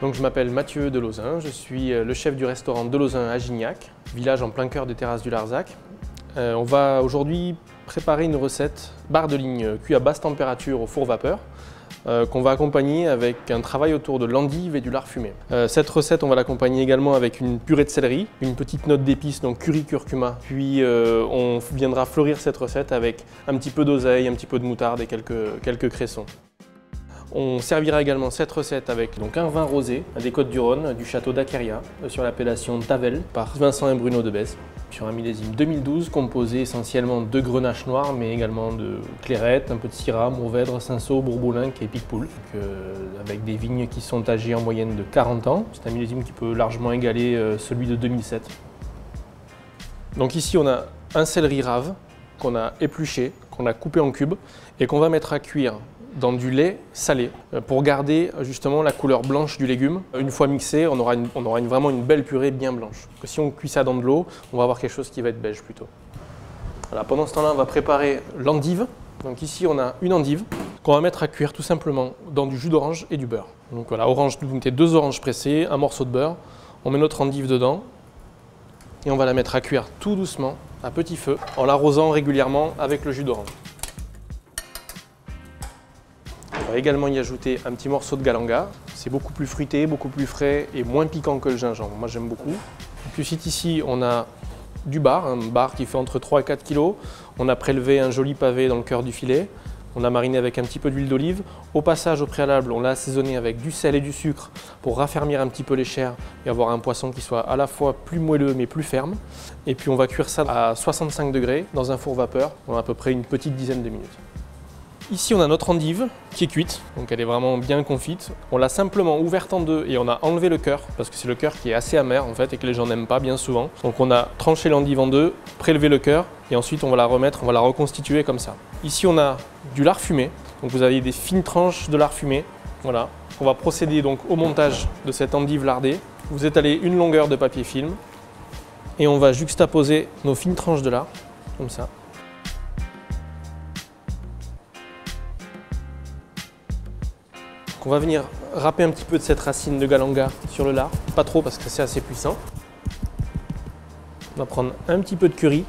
Donc je m'appelle Mathieu Delozin, je suis le chef du restaurant Delozin à Gignac, village en plein cœur des terrasses du Larzac. On va aujourd'hui préparer une recette barre de ligne cuit à basse température au four vapeur qu'on va accompagner avec un travail autour de l'endive et du lard fumé. Cette recette, on va l'accompagner également avec une purée de céleri, une petite note d'épices, donc curry curcuma. Puis on viendra fleurir cette recette avec un petit peu d'oseille, un petit peu de moutarde et quelques cressons. On servira également cette recette avec donc un vin rosé des Côtes-du-Rhône du château d'Aqueria sur l'appellation Tavel par Vincent et Bruno de Bèze sur un millésime 2012 composé essentiellement de grenache noire mais également de clairette, un peu de syrah, mourvèdre, cinsault, bourboulinque et picpoul. Avec des vignes qui sont âgées en moyenne de 40 ans. C'est un millésime qui peut largement égaler celui de 2007. Donc ici on a un céleri rave qu'on a épluché, qu'on a coupé en cubes et qu'on va mettre à cuire dans du lait salé pour garder justement la couleur blanche du légume. Une fois mixé, on aura vraiment une belle purée bien blanche. Si on cuit ça dans de l'eau, on va avoir quelque chose qui va être beige plutôt. Voilà, pendant ce temps-là, on va préparer l'endive. Donc ici, on a une endive qu'on va mettre à cuire tout simplement dans du jus d'orange et du beurre. Donc voilà, orange, vous mettez 2 oranges pressées, un morceau de beurre, on met notre endive dedans et on va la mettre à cuire tout doucement, à petit feu, en l'arrosant régulièrement avec le jus d'orange. On va également y ajouter un petit morceau de galanga. C'est beaucoup plus fruité, beaucoup plus frais et moins piquant que le gingembre. Moi j'aime beaucoup. Ensuite ici on a du bar, un bar qui fait entre 3 et 4 kg. On a prélevé un joli pavé dans le cœur du filet. On a mariné avec un petit peu d'huile d'olive. Au passage, au préalable, on l'a assaisonné avec du sel et du sucre pour raffermir un petit peu les chairs et avoir un poisson qui soit à la fois plus moelleux mais plus ferme. Et puis on va cuire ça à 65 degrés dans un four vapeur pendant à peu près une petite dizaine de minutes. Ici on a notre endive qui est cuite, donc elle est vraiment bien confite. On l'a simplement ouverte en deux et on a enlevé le cœur, parce que c'est le cœur qui est assez amer en fait et que les gens n'aiment pas bien souvent. Donc on a tranché l'endive en deux, prélevé le cœur et ensuite on va la remettre, on va la reconstituer comme ça. Ici on a du lard fumé, donc vous avez des fines tranches de lard fumé. Voilà. On va procéder donc au montage de cette endive lardée. Vous étalez une longueur de papier film et on va juxtaposer nos fines tranches de lard, comme ça. On va venir râper un petit peu de cette racine de galanga sur le lard, pas trop parce que c'est assez puissant. On va prendre un petit peu de curry.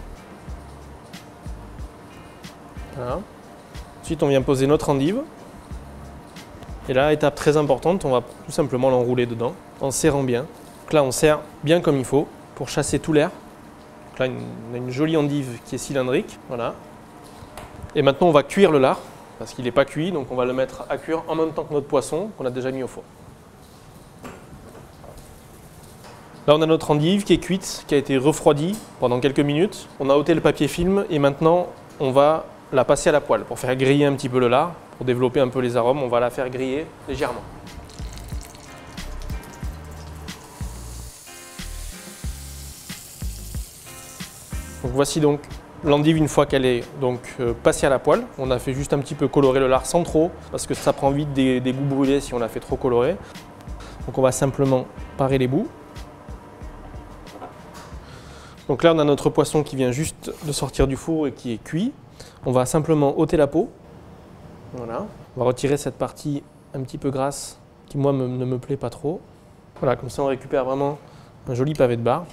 Voilà. Ensuite on vient poser notre endive. Et là, étape très importante, on va tout simplement l'enrouler dedans en serrant bien. Donc là on serre bien comme il faut pour chasser tout l'air. Donc là on a une jolie endive qui est cylindrique. Voilà. Et maintenant on va cuire le lard. Parce qu'il n'est pas cuit, donc on va le mettre à cuire en même temps que notre poisson qu'on a déjà mis au four. Là on a notre endive qui est cuite, qui a été refroidie pendant quelques minutes. On a ôté le papier film et maintenant on va la passer à la poêle pour faire griller un petit peu le lard, pour développer un peu les arômes, on va la faire griller légèrement. Donc voici donc l'endive une fois qu'elle est donc passée à la poêle. On a fait juste un petit peu colorer le lard sans trop parce que ça prend vite des goûts brûlés si on la fait trop colorer. Donc on va simplement parer les bouts. Donc là on a notre poisson qui vient juste de sortir du four et qui est cuit. On va simplement ôter la peau. Voilà. On va retirer cette partie un petit peu grasse qui moi ne me plaît pas trop. Voilà, comme ça on récupère vraiment un joli pavé de bar.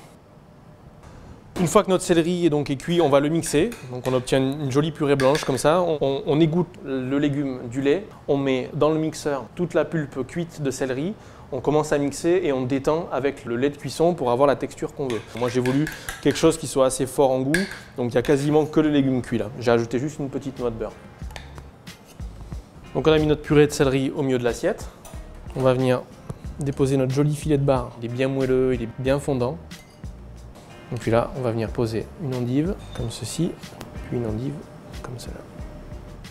Une fois que notre céleri est cuit, on va le mixer. Donc on obtient une jolie purée blanche comme ça. On égoutte le légume du lait. On met dans le mixeur toute la pulpe cuite de céleri. On commence à mixer et on détend avec le lait de cuisson pour avoir la texture qu'on veut. Moi j'ai voulu quelque chose qui soit assez fort en goût. Donc il n'y a quasiment que le légume cuit là. J'ai ajouté juste une petite noix de beurre. Donc on a mis notre purée de céleri au milieu de l'assiette. On va venir déposer notre joli filet de bar. Il est bien moelleux, il est bien fondant. Et puis là, on va venir poser une endive comme ceci, puis une endive comme cela.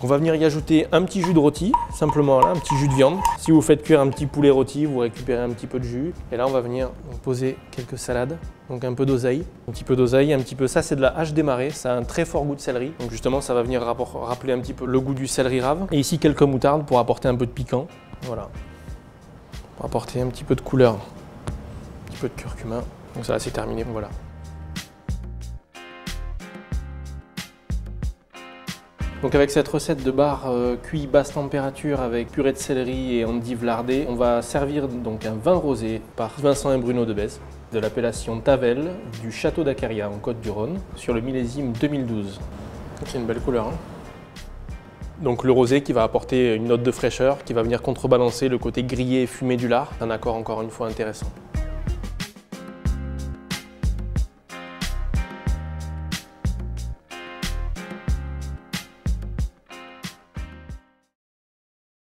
On va venir y ajouter un petit jus de rôti, simplement là, un petit jus de viande. Si vous faites cuire un petit poulet rôti, vous récupérez un petit peu de jus. Et là, on va venir poser quelques salades, donc un peu d'oseille. Un petit peu d'oseille, un petit peu, ça c'est de la hache des marais, ça a un très fort goût de céleri. Donc justement, ça va venir rappeler un petit peu le goût du céleri rave. Et ici, quelques moutardes pour apporter un peu de piquant. Voilà. Pour apporter un petit peu de couleur, un petit peu de curcuma. Donc ça, c'est terminé, voilà. Donc avec cette recette de bar cuit basse température avec purée de céleri et endives lardées, on va servir donc un vin rosé par Vincent et Bruno de Bèze, de l'appellation Tavel, du château d'Acaria en Côte-du-Rhône, sur le millésime 2012. C'est une belle couleur, hein. Donc le rosé qui va apporter une note de fraîcheur, qui va venir contrebalancer le côté grillé et fumé du lard, un accord encore une fois intéressant.